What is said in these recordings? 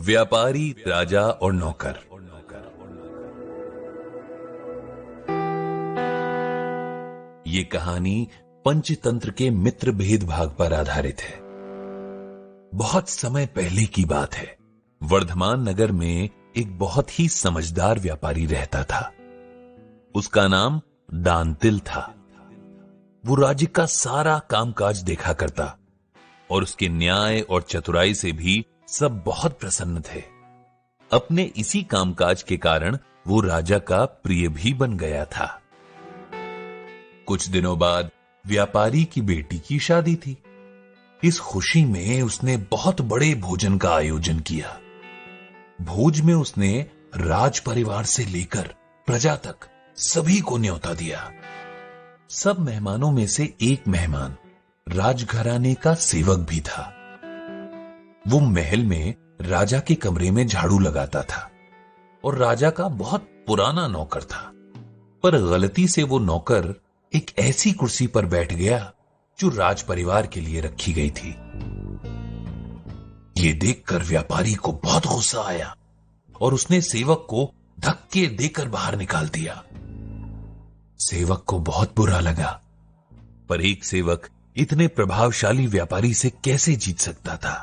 व्यापारी, राजा और नौकर। ये कहानी पंचतंत्र के मित्र भेदभाग पर आधारित है। बहुत समय पहले की बात है। वर्धमान नगर में एक बहुत ही समझदार व्यापारी रहता था। उसका नाम दांतिल था। वो राज्य का सारा कामकाज देखा करता और उसके न्याय और चतुराई से भी सब बहुत प्रसन्न थे। अपने इसी कामकाज के कारण वो राजा का प्रिय भी बन गया था। कुछ दिनों बाद व्यापारी की बेटी की शादी थी। इस खुशी में उसने बहुत बड़े भोजन का आयोजन किया। भोज में उसने राज परिवार से लेकर प्रजा तक सभी को न्योता दिया। सब मेहमानों में से एक मेहमान राजघराने का सेवक भी था। वो महल में राजा के कमरे में झाड़ू लगाता था और राजा का बहुत पुराना नौकर था। पर गलती से वो नौकर एक ऐसी कुर्सी पर बैठ गया जो राज परिवार के लिए रखी गई थी। ये देखकर व्यापारी को बहुत गुस्सा आया और उसने सेवक को धक्के देकर बाहर निकाल दिया। सेवक को बहुत बुरा लगा, पर एक सेवक इतने प्रभावशाली व्यापारी से कैसे जीत सकता था।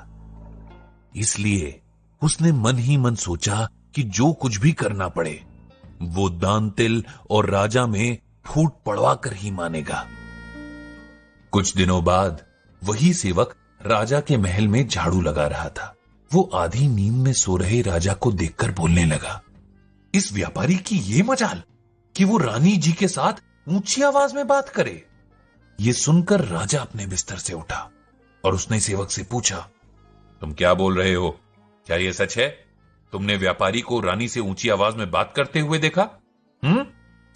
इसलिए उसने मन ही मन सोचा कि जो कुछ भी करना पड़े वो दांतिल और राजा में फूट पड़वा कर ही मानेगा। कुछ दिनों बाद वही सेवक राजा के महल में झाड़ू लगा रहा था। वो आधी नींद में सो रहे राजा को देखकर बोलने लगा, इस व्यापारी की ये मजाल कि वो रानी जी के साथ ऊंची आवाज में बात करे। ये सुनकर राजा अपने बिस्तर से उठा और उसने सेवक से पूछा, तुम क्या बोल रहे हो? क्या यह सच है? तुमने व्यापारी को रानी से ऊंची आवाज में बात करते हुए देखा?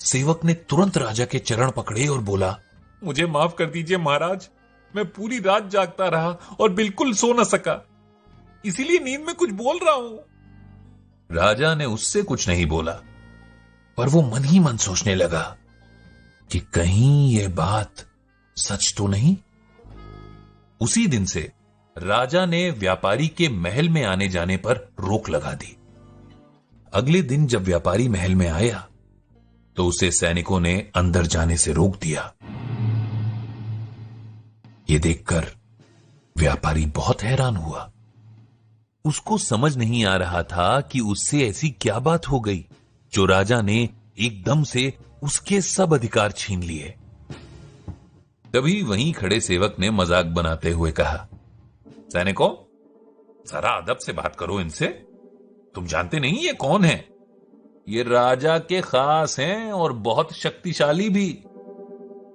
सेवक ने तुरंत राजा के चरण पकड़े और बोला, मुझे माफ कर दीजिए महाराज, मैं पूरी रात जागता रहा और बिल्कुल सो न सका, इसीलिए नींद में कुछ बोल रहा हूं। राजा ने उससे कुछ नहीं बोला, पर वो मन ही मन सोचने लगा कि कहीं यह बात सच तो नहीं। उसी दिन से राजा ने व्यापारी के महल में आने जाने पर रोक लगा दी। अगले दिन जब व्यापारी महल में आया तो उसे सैनिकों ने अंदर जाने से रोक दिया। यह देखकर व्यापारी बहुत हैरान हुआ। उसको समझ नहीं आ रहा था कि उससे ऐसी क्या बात हो गई जो राजा ने एकदम से उसके सब अधिकार छीन लिए। तभी वहीं खड़े सेवक ने मजाक बनाते हुए कहा, सैनिकों, जरा अदब से बात करो इनसे। तुम जानते नहीं ये कौन है? ये राजा के खास हैं और बहुत शक्तिशाली भी।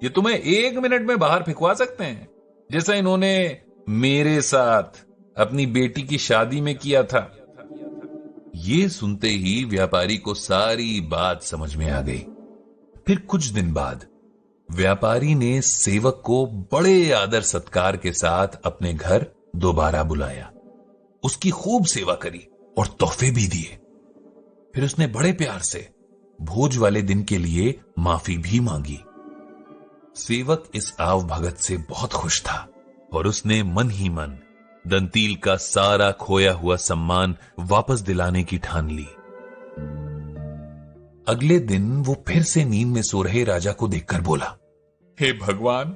ये तुम्हें 1 मिनट में बाहर फेंकवा सकते हैं, जैसा इन्होंने मेरे साथ अपनी बेटी की शादी में किया था। ये सुनते ही व्यापारी को सारी बात समझ में आ गई। फिर कुछ दिन बाद व्यापारी ने सेवक को बड़े आदर सत्कार के साथ अपने घर दोबारा बुलाया। उसकी खूब सेवा करी और तोहफे भी दिए। फिर उसने बड़े प्यार से भोज वाले दिन के लिए माफी भी मांगी। सेवक इस आव भगत से बहुत खुश था और उसने मन ही मन दंतील का सारा खोया हुआ सम्मान वापस दिलाने की ठान ली। अगले दिन वो फिर से नींद में सो रहे राजा को देखकर बोला, हे भगवान,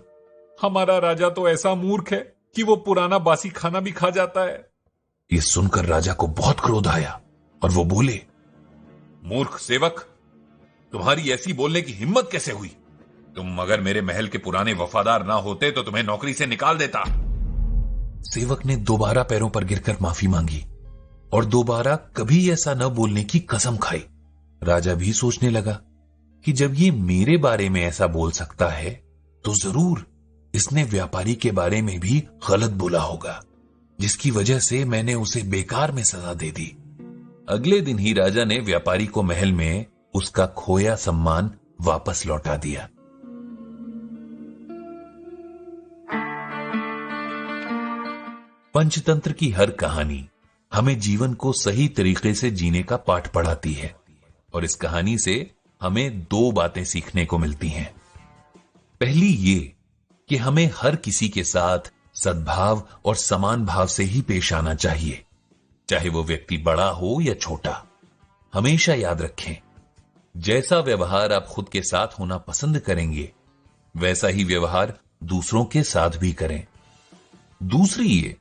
हमारा राजा तो ऐसा मूर्ख है कि वो पुराना बासी खाना भी खा जाता है। ये सुनकर राजा को बहुत क्रोध आया और वो बोले, मूर्ख सेवक, तुम्हारी ऐसी बोलने की हिम्मत कैसे हुई? तुम अगर मेरे महल के पुराने वफादार ना होते तो तुम्हें नौकरी से निकाल देता। सेवक ने दोबारा पैरों पर गिरकर माफी मांगी और दोबारा कभी ऐसा न बोलने की कसम खाई। राजा भी सोचने लगा कि जब ये मेरे बारे में ऐसा बोल सकता है तो जरूर इसने व्यापारी के बारे में भी गलत बोला होगा, जिसकी वजह से मैंने उसे बेकार में सजा दे दी। अगले दिन ही राजा ने व्यापारी को महल में उसका खोया सम्मान वापस लौटा दिया। पंचतंत्र की हर कहानी हमें जीवन को सही तरीके से जीने का पाठ पढ़ाती है और इस कहानी से हमें 2 बातें सीखने को मिलती हैं। पहली ये कि हमें हर किसी के साथ सद्भाव और समान भाव से ही पेश आना चाहिए। चाहे वो व्यक्ति बड़ा हो या छोटा। हमेशा याद रखें, जैसा व्यवहार आप खुद के साथ होना पसंद करेंगे, वैसा ही व्यवहार दूसरों के साथ भी करें। दूसरी ये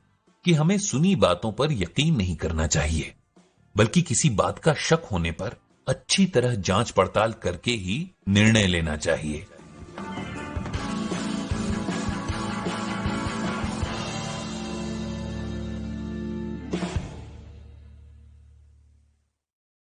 कि हमें सुनी बातों पर यकीन नहीं करना चाहिए, बल्कि किसी बात का शक होने पर अच्छी तरह जांच पड़ताल करके ही निर्णय लेना चाहिए।